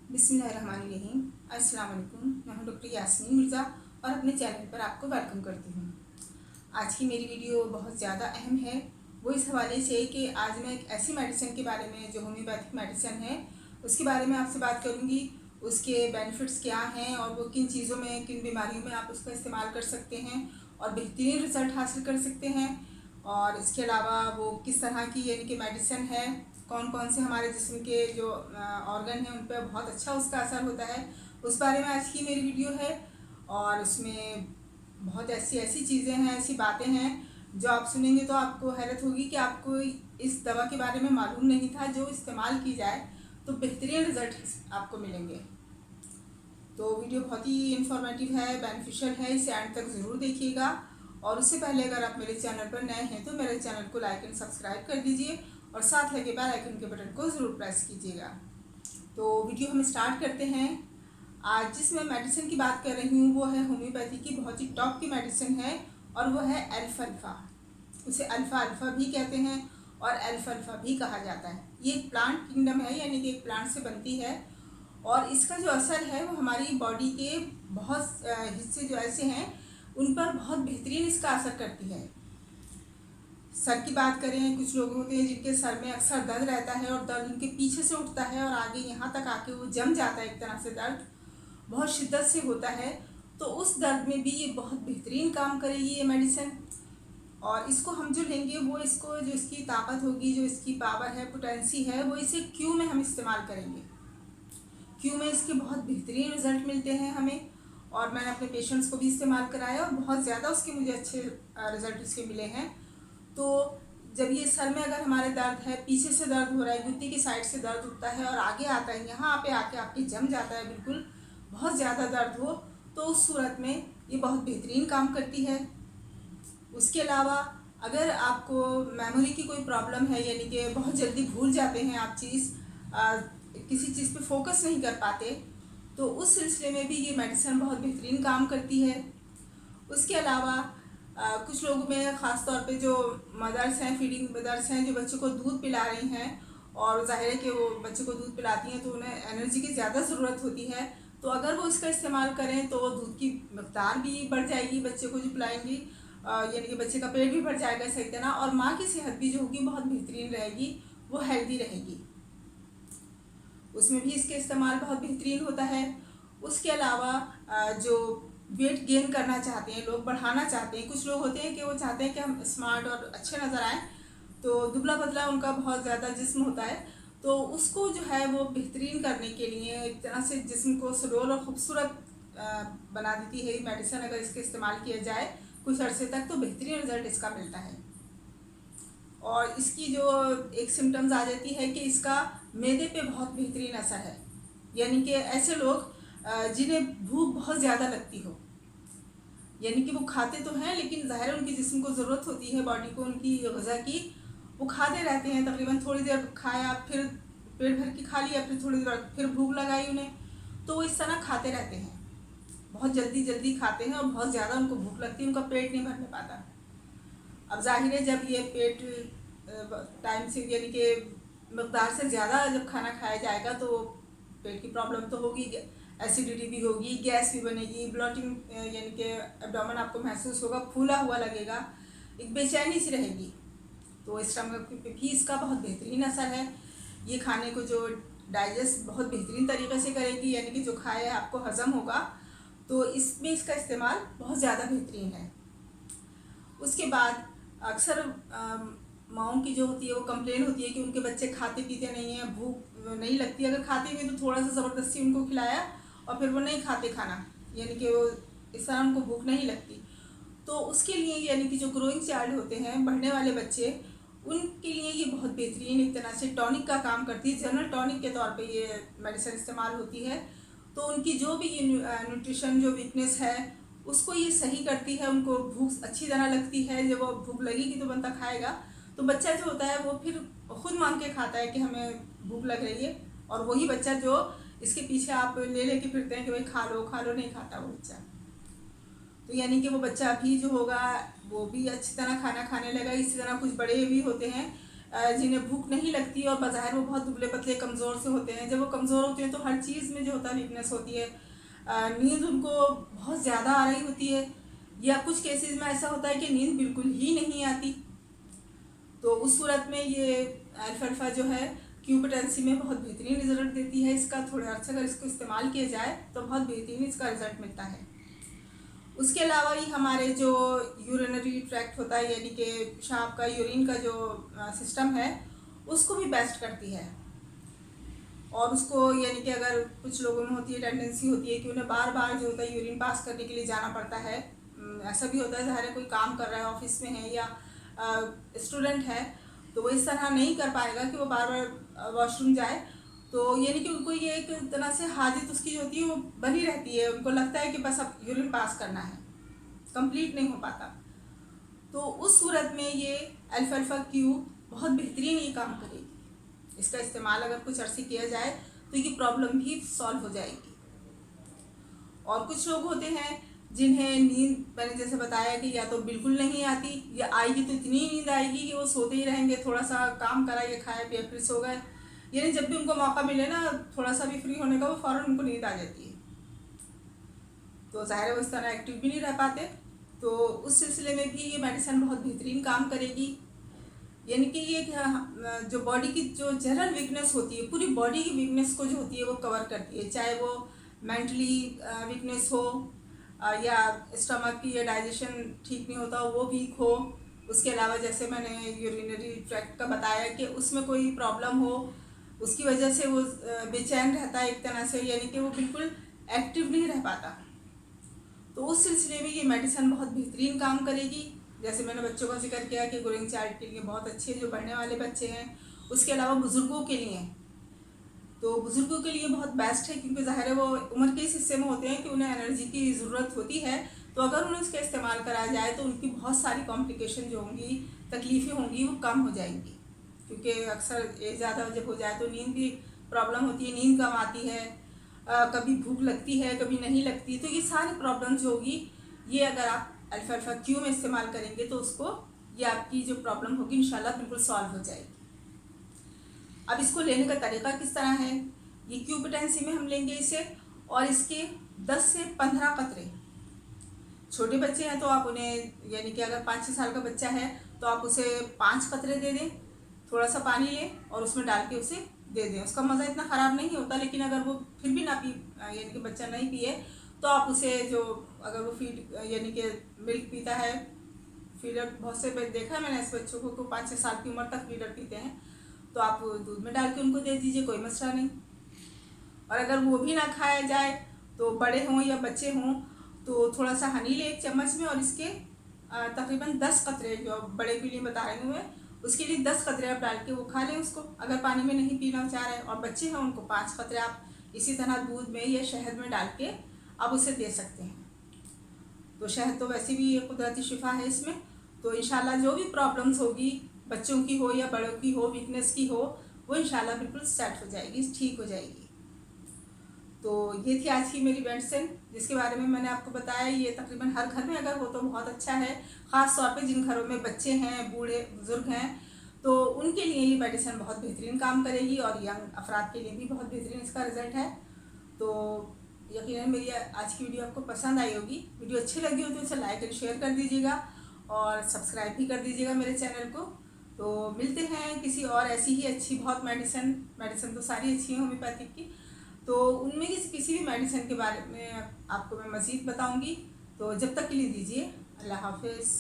बिस्मिल्लाहिर्रहमानिर्रहीम। अस्सलाम वालेकुम। मैं हूं डॉक्टर यास्मीन मिर्ज़ा और अपने चैनल पर आपको वेलकम करती हूं। आज की मेरी वीडियो बहुत ज़्यादा अहम है। वो इस हवाले से कि आज मैं एक ऐसी मेडिसिन के बारे में जो होम्योपैथिक मेडिसिन है उसके बारे में आपसे बात करूंगी। उसके बेनिफिट्स क्या हैं और वो किन चीज़ों में, किन बीमारियों में आप उसका इस्तेमाल कर सकते हैं और बेहतरीन रिज़ल्ट हासिल कर सकते हैं। और इसके अलावा वो किस तरह की यानी कि मेडिसिन है, कौन कौन से हमारे जिस्म के जो ऑर्गन हैं उन पर बहुत अच्छा उसका असर होता है, उस बारे में आज की मेरी वीडियो है। और उसमें बहुत ऐसी ऐसी चीज़ें हैं, ऐसी बातें हैं जो आप सुनेंगे तो आपको हैरत होगी कि आपको इस दवा के बारे में मालूम नहीं था, जो इस्तेमाल की जाए तो बेहतरीन रिज़ल्ट आपको मिलेंगे। तो वीडियो बहुत ही इन्फॉर्मेटिव है, बेनिफिशियल है, इसे एंड तक ज़रूर देखिएगा। और उससे पहले अगर आप मेरे चैनल पर नए हैं तो मेरे चैनल को लाइक एंड सब्सक्राइब कर दीजिए और साथ लगे बेल आइकन के बटन को ज़रूर प्रेस कीजिएगा। तो वीडियो हम स्टार्ट करते हैं। आज जिस मैं मेडिसिन की बात कर रही हूँ वो है होम्योपैथी की बहुत ही टॉप की मेडिसिन है और वो है एल्फाल्फा। उसे अल्फ़ा अल्फ़ा भी कहते हैं और एल्फाल्फा भी कहा जाता है। ये एक प्लांट किंगडम है, यानी कि एक प्लांट से बनती है और इसका जो असर है वो हमारी बॉडी के बहुत हिस्से जो ऐसे हैं उन पर बहुत बेहतरीन इसका असर करती है। सर की बात करें, कुछ लोग होते हैं जिनके सर में अक्सर दर्द रहता है और दर्द उनके पीछे से उठता है और आगे यहाँ तक आके वो जम जाता है, एक तरह से दर्द बहुत शिद्दत से होता है। तो उस दर्द में भी ये बहुत बेहतरीन काम करेगी ये मेडिसिन। और इसको हम जो लेंगे वो इसको जो इसकी ताकत होगी, जो इसकी पावर है, पोटेंसी है, वो इसे क्यू में हम इस्तेमाल करेंगे। क्यू में इसके बहुत बेहतरीन रिज़ल्ट मिलते हैं हमें और मैंने अपने पेशेंट्स को भी इस्तेमाल कराया और बहुत ज़्यादा उसके मुझे अच्छे रिज़ल्ट इसके मिले हैं। तो जब ये सर में अगर हमारे दर्द है, पीछे से दर्द हो रहा है, गुद्दी की साइड से दर्द उठता है और आगे आता है, यहाँ पे आके आपके जम जाता है, बिल्कुल बहुत ज़्यादा दर्द हो, तो उस सूरत में ये बहुत बेहतरीन काम करती है। उसके अलावा अगर आपको मेमोरी की कोई प्रॉब्लम है, यानी कि बहुत जल्दी भूल जाते हैं आप किसी चीज़ पे फोकस नहीं कर पाते, तो उस सिलसिले में भी ये मेडिसिन बहुत बेहतरीन काम करती है। उसके अलावा कुछ लोगों में ख़ास तौर पे जो मदर्स हैं, फीडिंग मदर्स हैं, जो बच्चों को दूध पिला रही हैं और ज़ाहिर है कि वो बच्चों को दूध पिलाती हैं तो उन्हें एनर्जी की ज़्यादा ज़रूरत होती है। तो अगर वो इसका इस्तेमाल करें तो दूध की मकदार भी बढ़ जाएगी बच्चे को जो पिलाएंगी, यानी कि बच्चे का पेट भी भर जाएगा सही तरह और माँ की सेहत भी जो होगी बहुत बेहतरीन रहेगी, वो हेल्दी रहेगी। उसमें भी इसके इस्तेमाल बहुत बेहतरीन होता है। उसके अलावा जो वेट गेन करना चाहते हैं लोग, बढ़ाना चाहते हैं, कुछ लोग होते हैं कि वो चाहते हैं कि हम स्मार्ट और अच्छे नज़र आएँ, तो दुबला पतला उनका बहुत ज़्यादा जिस्म होता है, तो उसको जो है वो बेहतरीन करने के लिए एक तरह से जिस्म को सुडौल और ख़ूबसूरत बना देती है ये मेडिसिन। अगर इसके इस्तेमाल किया जाए कुछ अरसे तक तो बेहतरीन रिज़ल्ट इसका मिलता है। और इसकी जो एक सिम्टम्स आ जाती है कि इसका मैदे पे बहुत बेहतरीन असर है, यानी कि ऐसे लोग जिन्हें भूख बहुत ज़्यादा लगती हो, यानी कि वो खाते तो हैं लेकिन ज़ाहिर उनकी जिस्म को ज़रूरत होती है, बॉडी को उनकी ग़िज़ा की, वो खाते रहते हैं, तकरीबन थोड़ी देर खाया, फिर पेट भर के खा लिया, फिर थोड़ी देर फिर भूख लगाई उन्हें, तो वो इस तरह खाते रहते हैं, बहुत जल्दी जल्दी खाते हैं और बहुत ज़्यादा उनको भूख लगती है, उनका पेट नहीं भरने पाता। अब जाहिर है जब ये पेट टाइम से यानी कि मकदार से ज़्यादा जब खाना खाया जाएगा तो पेट की प्रॉब्लम तो होगी, एसिडिटी भी होगी, गैस भी बनेगी, ब्लॉटिंग यानी कि एब्डोमेन आपको महसूस होगा, फूला हुआ लगेगा, एक बेचैनी सी रहेगी। तो स्टमक पे भी इसका बहुत बेहतरीन असर है। ये खाने को जो डाइजेस्ट बहुत बेहतरीन तरीके से करेगी, यानी कि जो खाए आपको हज़म होगा, तो इसमें इसका इस्तेमाल बहुत ज़्यादा बेहतरीन है। उसके बाद अक्सर माँओं की जो होती है वो कंप्लेन होती है कि उनके बच्चे खाते पीते नहीं हैं, भूख नहीं लगती, अगर खाते भी तो थोड़ा सा ज़बरदस्ती उनको खिलाया और फिर वो नहीं खाते खाना, यानी कि वो इस तरह उनको भूख नहीं लगती। तो उसके लिए यानी कि जो ग्रोइंग चाइल्ड होते हैं, बढ़ने वाले बच्चे, उनके लिए ये बहुत बेहतरीन एक तरह से टॉनिक का काम करती है, जनरल टॉनिक के तौर पे ये मेडिसिन इस्तेमाल होती है। तो उनकी जो भी ये न्यूट्रिशन जो वीकनेस है उसको ये सही करती है, उनको भूख अच्छी तरह लगती है, जब वो भूख लगेगी तो बंदा खाएगा, तो बच्चा जो होता है वो फिर खुद मांग के खाता है कि हमें भूख लग रही है, और वही बच्चा जो इसके पीछे आप ले लेके फिरते हैं कि भाई खा लो, नहीं खाता वो बच्चा। तो यानी कि वो बच्चा भी जो होगा वो भी अच्छी तरह खाना खाने लगा। इसी तरह कुछ बड़े भी होते हैं जिन्हें भूख नहीं लगती और बाज़ाहिर वो बहुत दुबले पतले कमज़ोर से होते हैं। जब वो कमज़ोर होते हैं तो हर चीज़ में जो होता है वीकनेस होती है। नींद उनको बहुत ज़्यादा आ रही होती है, या कुछ केसेस में ऐसा होता है कि नींद बिल्कुल ही नहीं आती। तो उस सूरत में ये अल्फाल्फा जो है क्यूपिटेंसी में बहुत बेहतरीन रिजल्ट देती है। इसका थोड़ा अर्सा अगर इसको इस्तेमाल किया जाए तो बहुत बेहतरीन इसका रिजल्ट मिलता है। उसके अलावा ही हमारे जो यूरिनरी ट्रैक्ट होता है, यानी कि पेशाब का, यूरिन का जो सिस्टम है, उसको भी बेस्ट करती है। और उसको यानी कि अगर कुछ लोगों में होती है, टेंडेंसी होती है कि उन्हें बार बार जो होता है यूरिन पास करने के लिए जाना पड़ता है। ऐसा भी होता है ज़ाहिर है कोई काम कर रहा है, ऑफिस में है या स्टूडेंट है, तो वो इस तरह नहीं कर पाएगा कि वो बार बार वॉशरूम जाए। तो यानी कि उनको ये एक तरह से हाजत उसकी जो होती है वो बनी रहती है। उनको लगता है कि बस अब यूरिन पास करना है, कंप्लीट नहीं हो पाता। तो उस सूरत में ये अल्फाल्फा क्यू बहुत बेहतरीन ये काम करेगी। इसका इस्तेमाल अगर कुछ अर्से किया जाए तो ये प्रॉब्लम भी सॉल्व हो जाएगी। और कुछ लोग होते हैं जिन्हें नींद, मैंने जैसे बताया कि या तो बिल्कुल नहीं आती, या आएगी तो इतनी नींद आएगी कि वो सोते ही रहेंगे, थोड़ा सा काम करा, ये खाया पिया फिर सो गए। यानी जब भी उनको मौका मिले ना थोड़ा सा भी फ्री होने का, वो फ़ौरन उनको नींद आ जाती है। तो ज़ाहिर है वो इस तरह एक्टिव भी नहीं रह पाते। तो उस सिलसिले में भी ये मेडिसिन बहुत बेहतरीन काम करेगी। यानी कि ये जो बॉडी की जो जनरल वीकनेस होती है, पूरी बॉडी की वीकनेस को जो होती है वो कवर करती है। चाहे वो मेंटली वीकनेस हो, या स्टमक की या डाइजेशन ठीक नहीं होता वो वीक हो। उसके अलावा जैसे मैंने यूरिनरी ट्रैक्ट का बताया कि उसमें कोई प्रॉब्लम हो, उसकी वजह से वो बेचैन रहता है एक तरह से, यानी कि वो बिल्कुल एक्टिव नहीं रह पाता। तो उस सिलसिले में ये मेडिसिन बहुत बेहतरीन काम करेगी। जैसे मैंने बच्चों का जिक्र किया कि ग्रोइंग चाइल्ड के लिए बहुत अच्छी है, जो बढ़ने वाले बच्चे हैं। उसके अलावा बुज़ुर्गों के लिए, तो बुज़ुर्गों के लिए बहुत बेस्ट है, क्योंकि ज़ाहिर है वो उम्र के इस हिस्से में होते हैं कि उन्हें एनर्जी की ज़रूरत होती है। तो अगर उन्हें उसका इस्तेमाल करा जाए तो उनकी बहुत सारी कॉम्प्लिकेशन जो होंगी, तकलीफ़ें होंगी, वो कम हो जाएंगी। क्योंकि अक्सर एज ज़्यादा जब हो जाए तो नींद की प्रॉब्लम होती है, नींद कम आती है, कभी भूख लगती है, कभी नहीं लगती। तो ये सारी प्रॉब्लम्स जो होगी, ये अगर आप अल्फाल्फा क्यू में इस्तेमाल करेंगे तो उसको, ये आपकी जो प्रॉब्लम होगी इंशाल्लाह बिल्कुल सॉल्व हो जाएगी। अब इसको लेने का तरीका किस तरह है, ये क्यूपिटेंसी में हम लेंगे इसे, और इसके 10 से 15 कतरे। छोटे बच्चे हैं तो आप उन्हें, यानी कि अगर 5-6 साल का बच्चा है तो आप उसे 5 कतरे दे दें, थोड़ा सा पानी लें और उसमें डाल के उसे दे दें। उसका मज़ा इतना ख़राब नहीं होता, लेकिन अगर वो फिर भी ना पी, यानी कि बच्चा नहीं पिए, तो आप उसे जो, अगर वो फीड यानी कि मिल्क पीता है, फीडर बहुत से देखा है मैंने ऐसे बच्चों को 5-6 साल की उम्र तक फीडर पीते हैं, तो आप दूध में डाल के उनको दे दीजिए, कोई मसला नहीं। और अगर वो भी ना खाया जाए तो बड़े हों या बच्चे हों तो थोड़ा सा हनी ले 1 चम्मच में, और इसके तकरीबन 10 कतरे, जो बड़े के लिए बता रही हूँ मैं, उसके लिए 10 कतरे आप डाल के वो खा लें उसको, अगर पानी में नहीं पीना चाह रहे हैं। और बच्चे हैं उनको 5 कतरे आप इसी तरह दूध में या शहद में डाल के आप उसे दे सकते हैं। तो शहद तो वैसे भी ये कुदरती शिफा है इसमें। तो इंशाल्लाह जो भी प्रॉब्लम्स होगी, बच्चों की हो या बड़ों की हो, वीकनेस की हो, वो इंशाल्लाह बिल्कुल सेट हो जाएगी, ठीक हो जाएगी। तो ये थी आज की मेरी मेडिसिन जिसके बारे में मैंने आपको बताया। ये तकरीबन हर घर में अगर हो तो बहुत अच्छा है, ख़ास तौर पे जिन घरों में बच्चे हैं, बूढ़े बुज़ुर्ग हैं, तो उनके लिए ये मेडिसिन बहुत बेहतरीन काम करेगी, और यंग अफराद के लिए भी बहुत बेहतरीन इसका रिज़ल्ट है। तो यकीनन मेरी आज की वीडियो आपको पसंद आई होगी। वीडियो अच्छी लगी हो तो इसे लाइक एंड शेयर कर दीजिएगा, और सब्सक्राइब भी कर दीजिएगा मेरे चैनल को। तो मिलते हैं किसी और ऐसी ही अच्छी बहुत मेडिसिन तो सारी अच्छी हैं होम्योपैथिक की, तो उनमें किसी भी मेडिसिन के बारे में आपको मैं मज़ीद बताऊंगी। तो जब तक के लिए दीजिए, अल्लाह हाफिज़।